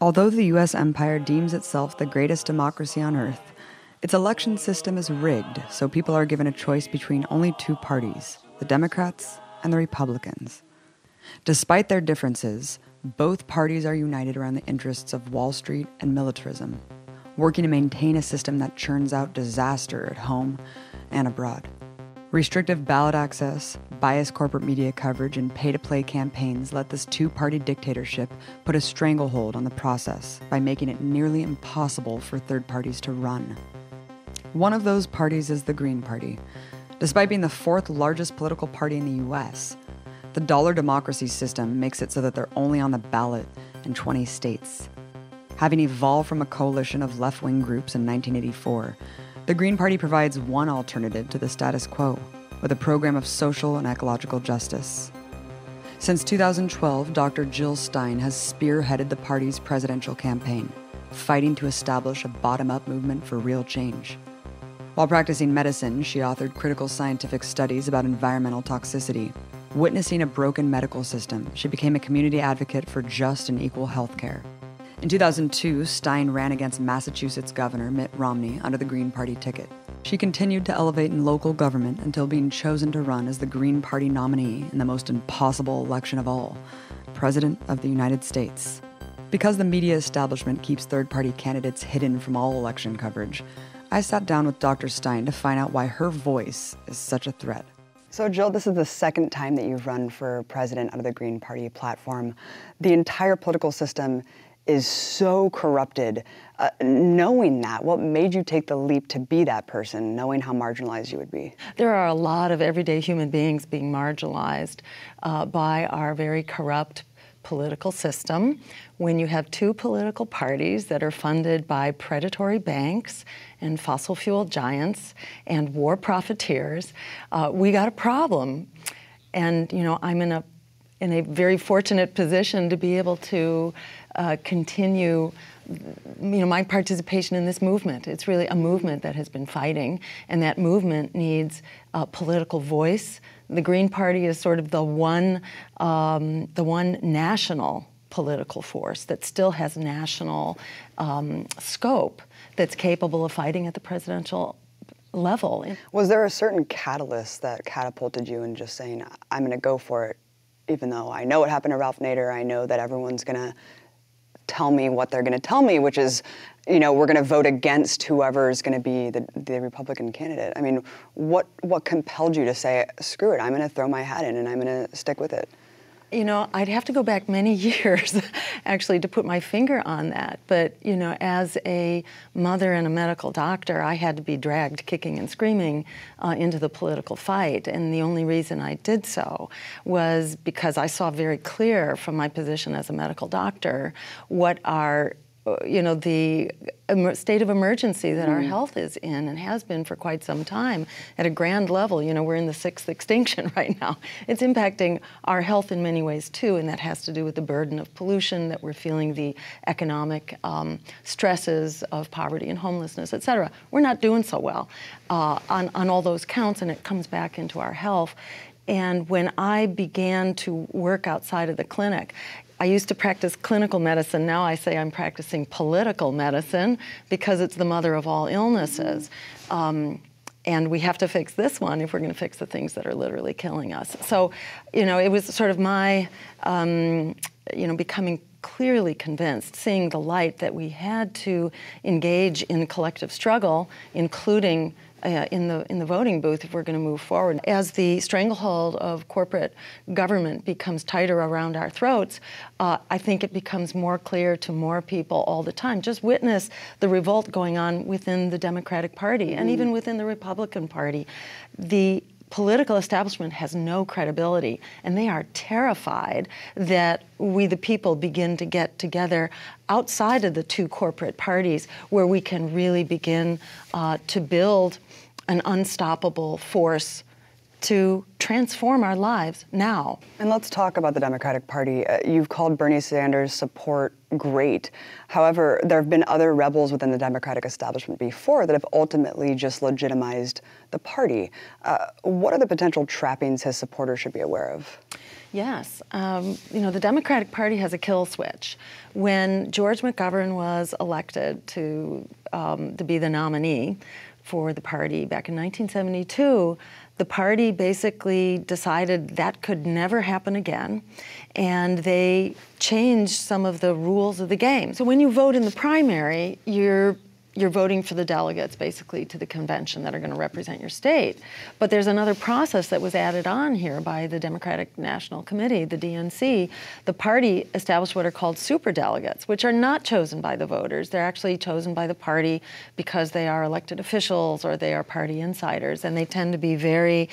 Although the U.S. empire deems itself the greatest democracy on earth, its election system is rigged, so people are given a choice between only two parties, the Democrats and the Republicans. Despite their differences, both parties are united around the interests of Wall Street and militarism, working to maintain a system that churns out disaster at home and abroad. Restrictive ballot access, biased corporate media coverage, and pay-to-play campaigns let this two-party dictatorship put a stranglehold on the process by making it nearly impossible for third parties to run. One of those parties is the Green Party. Despite being the fourth largest political party in the U.S., the dollar democracy system makes it so that they're only on the ballot in 20 states. Having evolved from a coalition of left-wing groups in 1984, the Green Party provides one alternative to the status quo, with a program of social and ecological justice. Since 2012, Dr. Jill Stein has spearheaded the party's presidential campaign, fighting to establish a bottom-up movement for real change. While practicing medicine, she authored critical scientific studies about environmental toxicity. Witnessing a broken medical system, she became a community advocate for just and equal health care. In 2002, Stein ran against Massachusetts Governor Mitt Romney under the Green Party ticket. She continued to elevate in local government until being chosen to run as the Green Party nominee in the most impossible election of all, President of the United States. Because the media establishment keeps third-party candidates hidden from all election coverage, I sat down with Dr. Stein to find out why her voice is such a threat. So Jill, this is the second time that you've run for president under the Green Party platform. The entire political system is so corrupted. Knowing that, what made you take the leap to be that person, knowing how marginalized you would be? There are a lot of everyday human beings being marginalized by our very corrupt political system. When you have two political parties that are funded by predatory banks and fossil fuel giants and war profiteers, we got a problem. And I'm in a very fortunate position to be able to continue my participation in this movement. It's really a movement that has been fighting, and that movement needs a political voice. The Green Party is sort of the one national political force that still has national scope, that's capable of fighting at the presidential level. Was there a certain catalyst that catapulted you in just saying, I'm going to go for it, even though I know what happened to Ralph Nader, I know that everyone's going to tell me what they're going to tell me, which is, we're going to vote against whoever is going to be the Republican candidate. I mean, what compelled you to say, screw it, I'm going to throw my hat in and I'm going to stick with it? I'd have to go back many years, actually, to put my finger on that. But, as a mother and a medical doctor, I had to be dragged kicking and screaming into the political fight. And the only reason I did so was because I saw very clear from my position as a medical doctor what our the state of emergency that our health is in and has been for quite some time at a grand level. We're in the sixth extinction right now. It's impacting our health in many ways too, and that has to do with the burden of pollution that we're feeling, the economic stresses of poverty and homelessness, et cetera. We're not doing so well on all those counts, and it comes back into our health. And when I began to work outside of the clinic, I used to practice clinical medicine. Now I say I'm practicing political medicine because it's the mother of all illnesses. And we have to fix this one if we're going to fix the things that are literally killing us. So, it was sort of my, becoming clearly convinced, seeing the light that we had to engage in collective struggle, including in the voting booth if we're going to move forward. As the stranglehold of corporate government becomes tighter around our throats, I think it becomes more clear to more people all the time. Just witness the revolt going on within the Democratic Party and even within the Republican Party. The political establishment has no credibility, and they are terrified that we, the people, begin to get together outside of the two corporate parties where we can really begin to build an unstoppable force to transform our lives now. And let's talk about the Democratic Party. You've called Bernie Sanders' support great. However, there have been other rebels within the Democratic establishment before that have ultimately just legitimized the party. What are the potential trappings his supporters should be aware of? Yes. The Democratic Party has a kill switch. When George McGovern was elected to be the nominee for the party back in 1972, the party basically decided that could never happen again, and they changed some of the rules of the game. So when you vote in the primary, you're voting for the delegates, basically, to the convention that are going to represent your state. But there's another process that was added on here by the Democratic National Committee, the DNC. The party established what are called superdelegates, which are not chosen by the voters. They're actually chosen by the party because they are elected officials or they are party insiders, and they tend to be very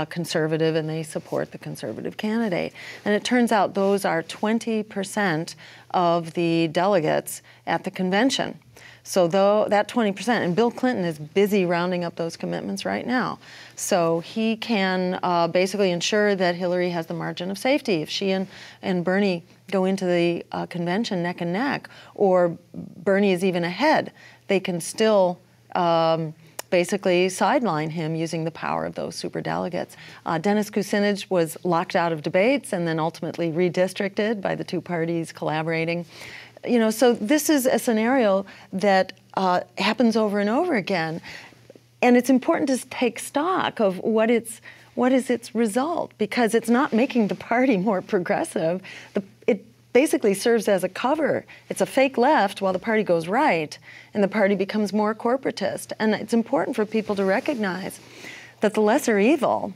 conservative, and they support the conservative candidate. And it turns out those are 20% of the delegates at the convention. So though that 20%, and Bill Clinton is busy rounding up those commitments right now. So he can basically ensure that Hillary has the margin of safety. If she and Bernie go into the convention neck and neck, or Bernie is even ahead, they can still basically sideline him using the power of those superdelegates. Dennis Kucinich was locked out of debates and then ultimately redistricted by the two parties collaborating. So this is a scenario that happens over and over again, and it's important to take stock of what is its result, because it's not making the party more progressive. It basically serves as a cover. It's a fake left while the party goes right, and the party becomes more corporatist. And it's important for people to recognize that the lesser evil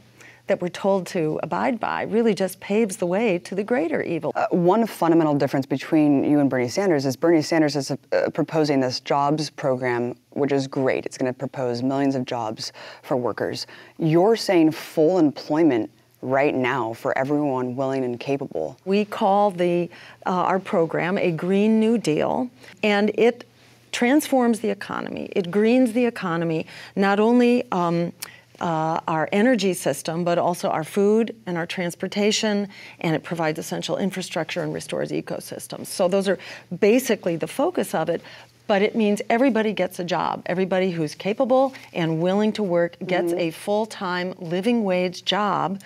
that we're told to abide by really just paves the way to the greater evil. One fundamental difference between you and Bernie Sanders is Bernie Sanders is proposing this jobs program, which is great. It's going to propose millions of jobs for workers. You're saying full employment right now for everyone willing and capable. We call our program a Green New Deal, and it transforms the economy. It greens the economy, not only our energy system, but also our food and our transportation, and it provides essential infrastructure and restores ecosystems. So those are basically the focus of it, but it means everybody gets a job. Everybody who's capable and willing to work gets a full-time living wage job,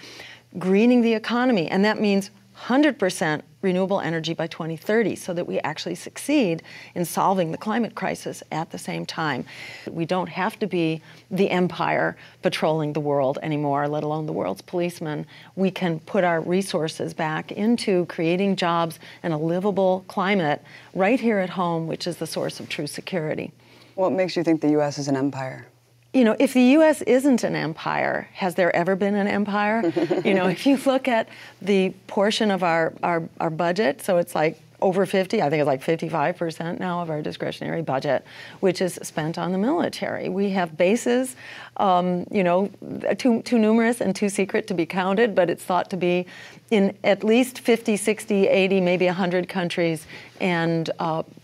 greening the economy, and that means 100% renewable energy by 2030, so that we actually succeed in solving the climate crisis at the same time. We don't have to be the empire patrolling the world anymore, let alone the world's policemen. We can put our resources back into creating jobs and a livable climate right here at home, which is the source of true security. What makes you think the U.S. is an empire? If the U.S. isn't an empire, has there ever been an empire? If you look at the portion of our budget, so it's like over 50, I think it's like 55% now of our discretionary budget, which is spent on the military. We have bases, too numerous and too secret to be counted, but it's thought to be in at least 50, 60, 80, maybe 100 countries, and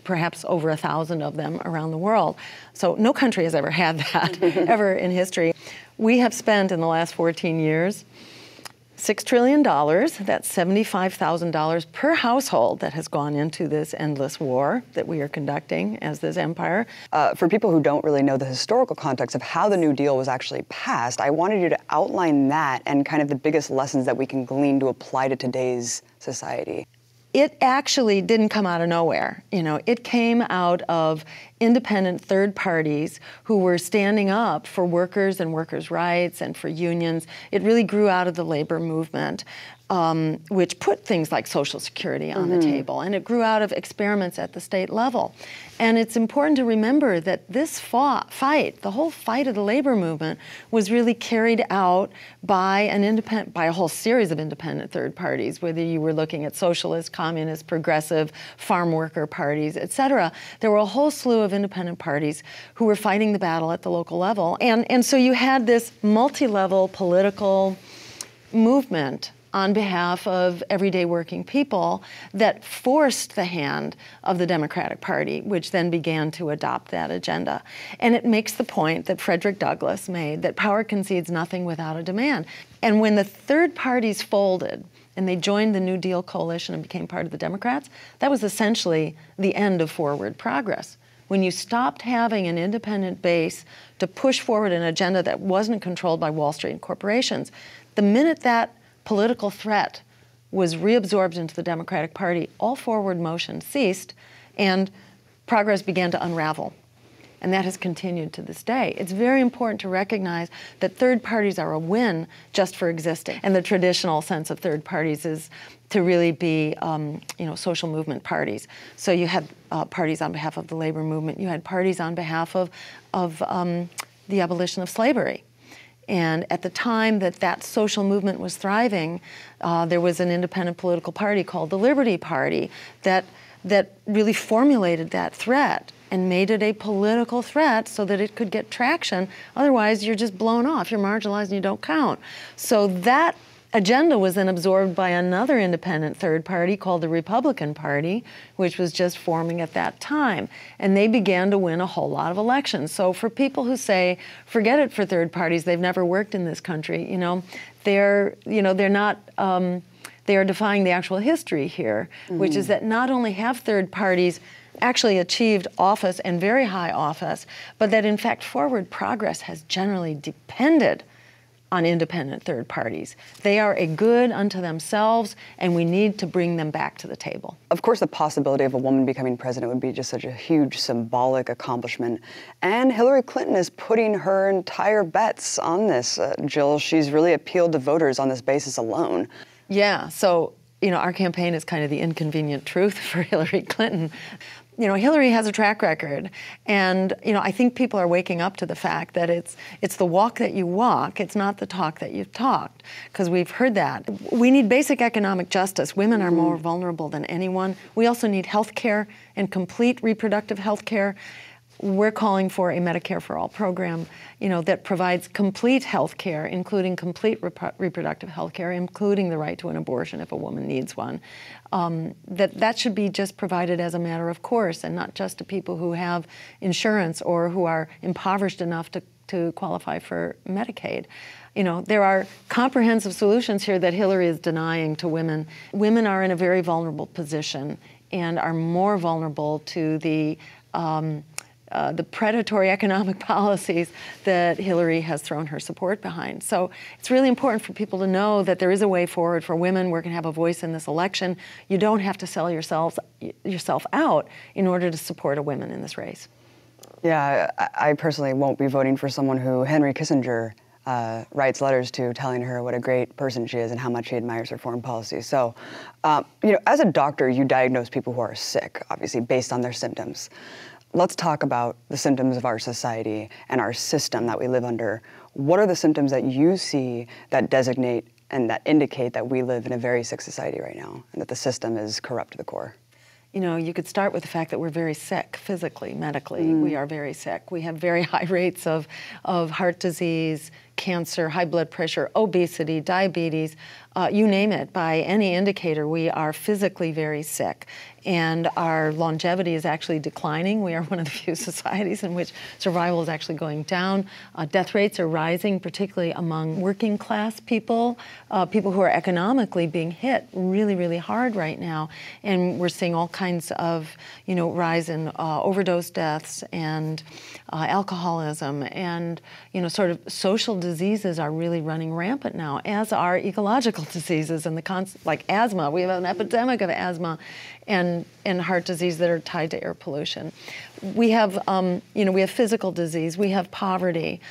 perhaps over 1,000 of them around the world. So no country has ever had that, ever in history. We have spent in the last 14 years $6 trillion, that's $75,000 per household that has gone into this endless war that we are conducting as this empire. For people who don't really know the historical context of how the New Deal was actually passed, I wanted you to outline that and kind of the biggest lessons that we can glean to apply to today's society. It actually didn't come out of nowhere. It came out of independent third parties who were standing up for workers and workers' rights and for unions. It really grew out of the labor movement. which put things like Social Security on the table, and it grew out of experiments at the state level. And it's important to remember that this fight, the whole fight of the labor movement, was really carried out by a whole series of independent third parties, whether you were looking at socialist, communist, progressive, farm worker parties, et cetera. There were a whole slew of independent parties who were fighting the battle at the local level. And so you had this multi-level political movement on behalf of everyday working people that forced the hand of the Democratic Party, which then began to adopt that agenda. And it makes the point that Frederick Douglass made, that power concedes nothing without a demand. And when the third parties folded and they joined the New Deal coalition and became part of the Democrats, that was essentially the end of forward progress. When you stopped having an independent base to push forward an agenda that wasn't controlled by Wall Street and corporations, the minute that political threat was reabsorbed into the Democratic Party, all forward motion ceased and progress began to unravel. And that has continued to this day. It's very important to recognize that third parties are a win just for existing. And the traditional sense of third parties is to really be social movement parties. So you had parties on behalf of the labor movement. You had parties on behalf of the abolition of slavery. And at the time that social movement was thriving, there was an independent political party called the Liberty Party that really formulated that threat and made it a political threat so that it could get traction. Otherwise, you're just blown off. You're marginalized and you don't count. So that agenda was then absorbed by another independent third party called the Republican Party, which was just forming at that time. And they began to win a whole lot of elections. So for people who say, forget it for third parties, they've never worked in this country, they are defying the actual history here, which is that not only have third parties actually achieved office and very high office, but that in fact forward progress has generally depended on independent third parties. They are a good unto themselves, and we need to bring them back to the table. Of course, the possibility of a woman becoming president would be just such a huge symbolic accomplishment. And Hillary Clinton is putting her entire bets on this, Jill. She's really appealed to voters on this basis alone. Yeah, so, our campaign is kind of the inconvenient truth for Hillary Clinton. Hillary has a track record, and I think people are waking up to the fact that it's the walk that you walk, it's not the talk that you've talked, because we've heard that. We need basic economic justice. Women are more vulnerable than anyone. We also need health care and complete reproductive health care. We're calling for a Medicare for All program, that provides complete health care, including complete reproductive health care, including the right to an abortion if a woman needs one. That should be just provided as a matter of course, and not just to people who have insurance or who are impoverished enough to qualify for Medicaid. There are comprehensive solutions here that Hillary is denying to women. Women are in a very vulnerable position and are more vulnerable to the predatory economic policies that Hillary has thrown her support behind. So it's really important for people to know that there is a way forward for women. We're going to have a voice in this election. You don't have to sell yourself out in order to support a woman in this race. Yeah, I personally won't be voting for someone who Henry Kissinger writes letters to telling her what a great person she is and how much he admires her foreign policy. So, as a doctor, you diagnose people who are sick, obviously, based on their symptoms. Let's talk about the symptoms of our society and our system that we live under. What are the symptoms that you see that designate and that indicate that we live in a very sick society right now and that the system is corrupt to the core? You could start with the fact that we're very sick physically, medically. We are very sick. We have very high rates of heart disease, cancer, high blood pressure, obesity, diabetes, you name it. By any indicator, we are physically very sick. And our longevity is actually declining. We are one of the few societies in which survival is actually going down. Death rates are rising, particularly among working class people, people who are economically being hit really, really hard right now. And we're seeing all kinds of, rise in overdose deaths and alcoholism and, sort of social diseases are really running rampant now, as are ecological diseases and like asthma. We have an epidemic of asthma and heart disease that are tied to air pollution. We have, we have physical disease. We have poverty.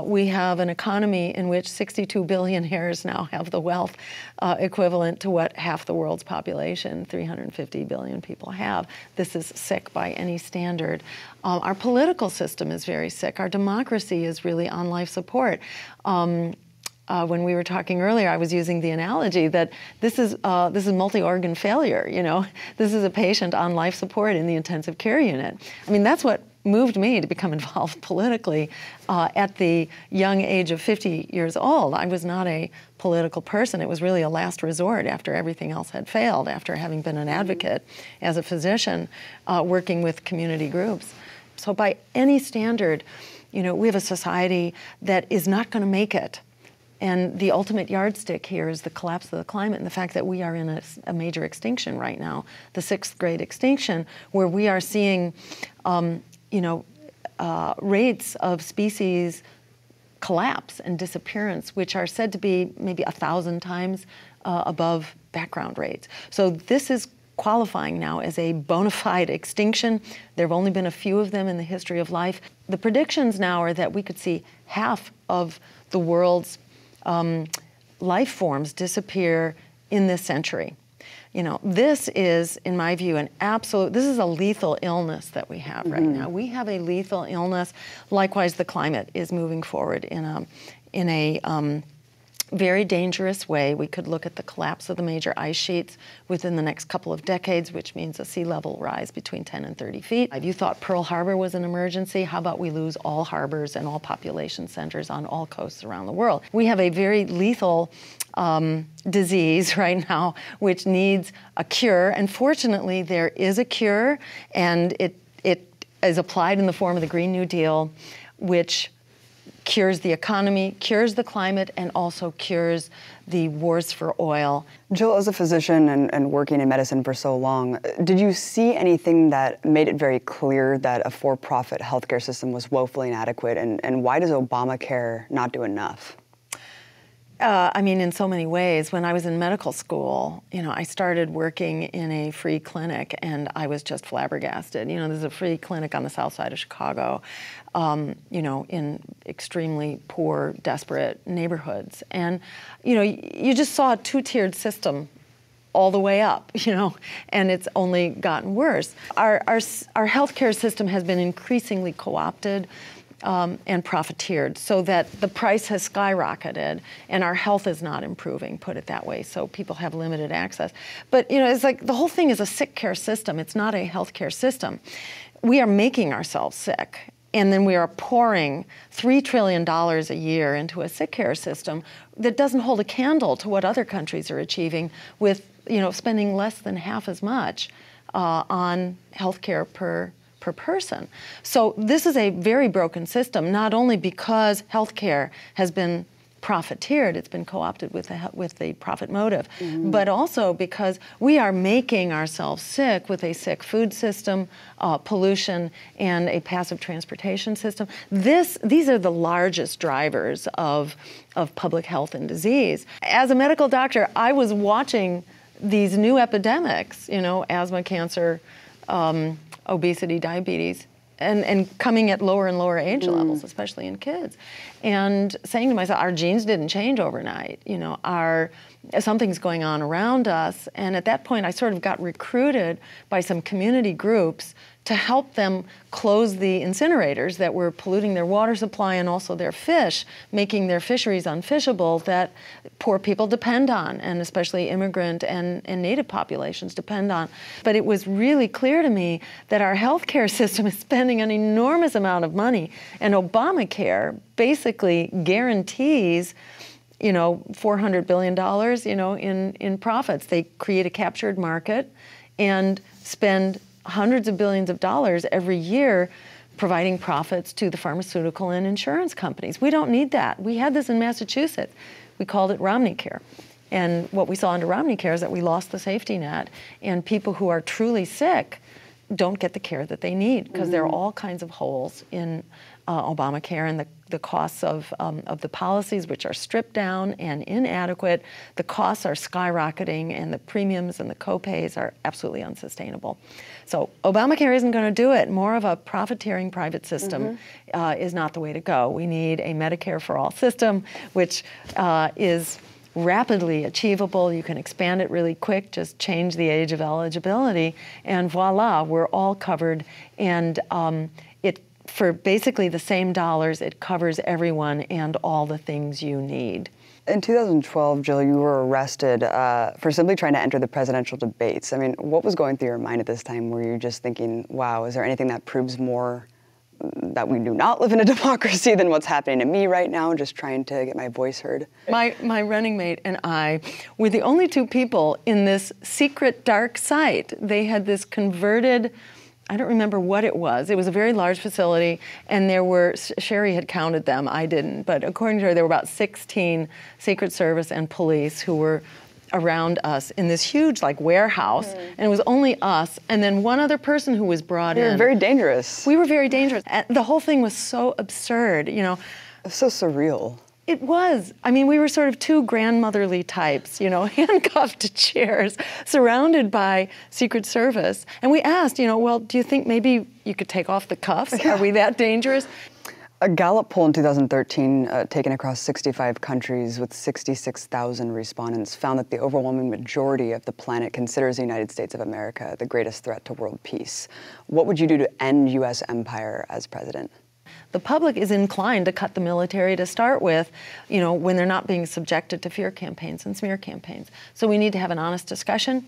We have an economy in which 62 billionaires now have the wealth equivalent to what half the world's population, 350 billion people, have. This is sick by any standard. Our political system is very sick. Our democracy is really on life support. When we were talking earlier, I was using the analogy that this is multi-organ failure. This is a patient on life support in the intensive care unit. I mean, that's what moved me to become involved politically at the young age of 50 years old. I was not a political person. It was really a last resort after everything else had failed, after having been an advocate as a physician working with community groups. So by any standard, we have a society that is not going to make it. And the ultimate yardstick here is the collapse of the climate and the fact that we are in a major extinction right now, the 6th great extinction, where we are seeing, rates of species collapse and disappearance, which are said to be maybe 1,000 times above background rates. So this is qualifying now as a bona fide extinction. There have only been a few of them in the history of life. The predictions now are that we could see half of the world's life forms disappear in this century. This is, in my view, this is a lethal illness that we have right now. We have a lethal illness. Likewise, the climate is moving forward in a very dangerous way. We could look at the collapse of the major ice sheets within the next couple of decades, which means a sea level rise between 10 and 30 feet. If you thought Pearl Harbor was an emergency, how about we lose all harbors and all population centers on all coasts around the world? We have a very lethal disease right now, which needs a cure. And fortunately, there is a cure, and it is applied in the form of the Green New Deal, which cures the economy, cures the climate, and also cures the wars for oil. Jill, as a physician and working in medicine for so long, did you see anything that made it very clear that a for-profit healthcare system was woefully inadequate, and why does Obamacare not do enough? In so many ways. When I was in medical school, I started working in a free clinic, and I was just flabbergasted. There's a free clinic on the south side of Chicago, in extremely poor, desperate neighborhoods. And, you just saw a two-tiered system all the way up, and it's only gotten worse. Our healthcare system has been increasingly co-opted and profiteered, so that the price has skyrocketed and our health is not improving, put it that way, so people have limited access. But it's like the whole thing is a sick care system. It's not a healthcare system. We are making ourselves sick, and then we are pouring $3 trillion a year into a sick care system that doesn't hold a candle to what other countries are achieving with spending less than half as much on healthcare per person. So this is a very broken system, not only because healthcare has been profiteered, it's been co-opted with the profit motive, but also because we are making ourselves sick with a sick food system, pollution, and a passive transportation system. These are the largest drivers of public health and disease. As a medical doctor, I was watching these new epidemics, asthma, cancer, obesity, diabetes, and coming at lower and lower age levels, especially in kids, and saying to myself, our genes didn't change overnight. Something's going on around us. And at that point, I sort of got recruited by some community groups to help them close the incinerators that were polluting their water supply and also their fish, making their fisheries unfishable that poor people depend on, and especially immigrant and native populations depend on. But it was really clear to me that our healthcare system is spending an enormous amount of money, and Obamacare basically guarantees $400 billion, in profits. They create a captured market and spend hundreds of billions of dollars every year providing profits to the pharmaceutical and insurance companies. We don't need that. We had this in Massachusetts. We called it Romneycare. And what we saw under Romneycare is that we lost the safety net, and people who are truly sick don't get the care that they need, because there are all kinds of holes in Obamacare, and the costs of the policies, which are stripped down and inadequate. The costs are skyrocketing, and the premiums and the co-pays are absolutely unsustainable. So Obamacare isn't going to do it. More of a profiteering private system is not the way to go. We need a Medicare for all system, which is rapidly achievable. You can expand it really quick, just change the age of eligibility, and voila, we're all covered. And for basically the same dollars, it covers everyone and all the things you need. In 2012, Jill, you were arrested for simply trying to enter the presidential debates. I mean, what was going through your mind at this time? Were you just thinking, wow, is there anything that proves more that we do not live in a democracy than what's happening to me right now, just trying to get my voice heard? My running mate and I were the only two people in this secret dark site. They had this converted, I don't remember what it was. It was a very large facility, and there were, Sherry had counted them, I didn't, but according to her, there were about 16 Secret Service and police who were around us in this huge warehouse, and it was only us and then one other person who was brought in. You were very dangerous. We were very dangerous. And the whole thing was so absurd, It's so surreal. It was. I mean, we were sort of two grandmotherly types, handcuffed to chairs, surrounded by Secret Service. And we asked, well, do you think maybe you could take off the cuffs? Are we that dangerous? A Gallup poll in 2013, taken across 65 countries with 66,000 respondents, found that the overwhelming majority of the planet considers the United States of America the greatest threat to world peace. What would you do to end U.S. empire as president? The public is inclined to cut the military to start with, when they're not being subjected to fear campaigns and smear campaigns. So we need to have an honest discussion.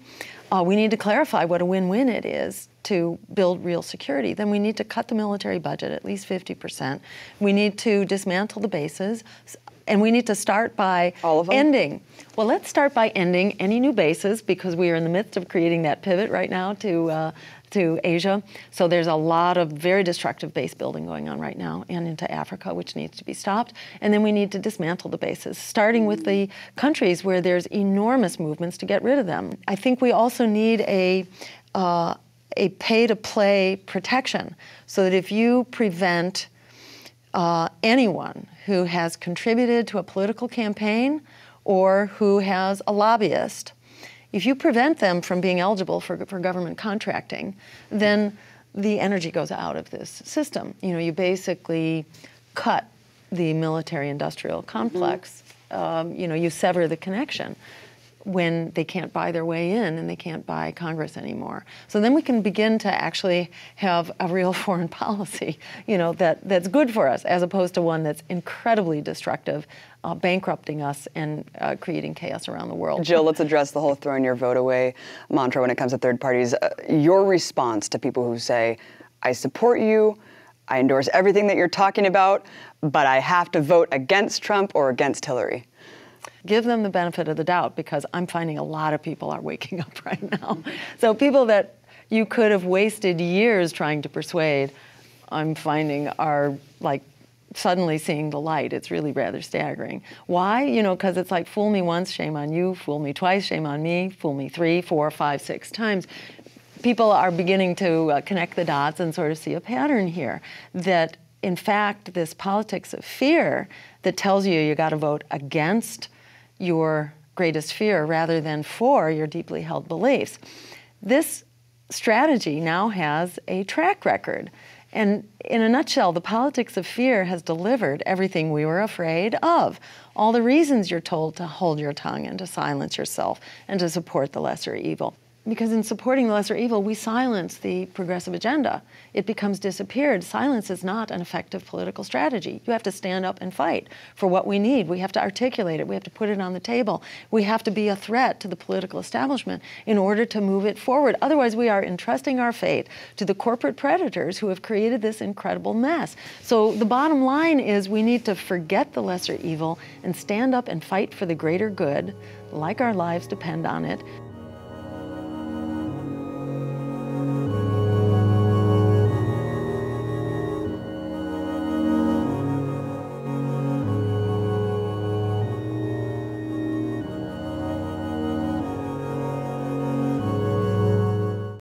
We need to clarify what a win-win it is to build real security. Then we need to cut the military budget at least 50%. We need to dismantle the bases. And we need to start by ending. Well, let's start by ending any new bases, because we are in the midst of creating that pivot right now to Asia. So there's a lot of very destructive base building going on right now, and into Africa, which needs to be stopped. And then we need to dismantle the bases, starting with the countries where there's enormous movements to get rid of them. I think we also need a pay-to-play protection, so that if you prevent anyone who has contributed to a political campaign or who has a lobbyist, if you prevent them from being eligible for government contracting, then the energy goes out of this system. You basically cut the military-industrial complex. You sever the connection when they can't buy their way in and they can't buy Congress anymore. So then we can begin to actually have a real foreign policy, that's good for us, as opposed to one that's incredibly destructive, bankrupting us and creating chaos around the world. Jill, let's address the whole throwing your vote away mantra when it comes to third parties. Your response to people who say, I support you, I endorse everything that you're talking about, but I have to vote against Trump or against Hillary. Give them the benefit of the doubt, because I'm finding a lot of people are waking up right now. So people that you could have wasted years trying to persuade, I'm finding are suddenly seeing the light. It's really rather staggering. Why? Because it's like, fool me once, shame on you, fool me twice, shame on me, fool me 3, 4, 5, 6 times. People are beginning to connect the dots and sort of see a pattern here, that in fact this politics of fear that tells you got to vote against your greatest fear rather than for your deeply held beliefs. This strategy now has a track record. And in a nutshell, the politics of fear has delivered everything we were afraid of. All the reasons you're told to hold your tongue and to silence yourself and to support the lesser evil. Because in supporting the lesser evil, we silence the progressive agenda. It becomes disappeared. Silence is not an effective political strategy. You have to stand up and fight for what we need. We have to articulate it. We have to put it on the table. We have to be a threat to the political establishment in order to move it forward. Otherwise, we are entrusting our fate to the corporate predators who have created this incredible mess. So the bottom line is we need to forget the lesser evil and stand up and fight for the greater good, like our lives depend on it.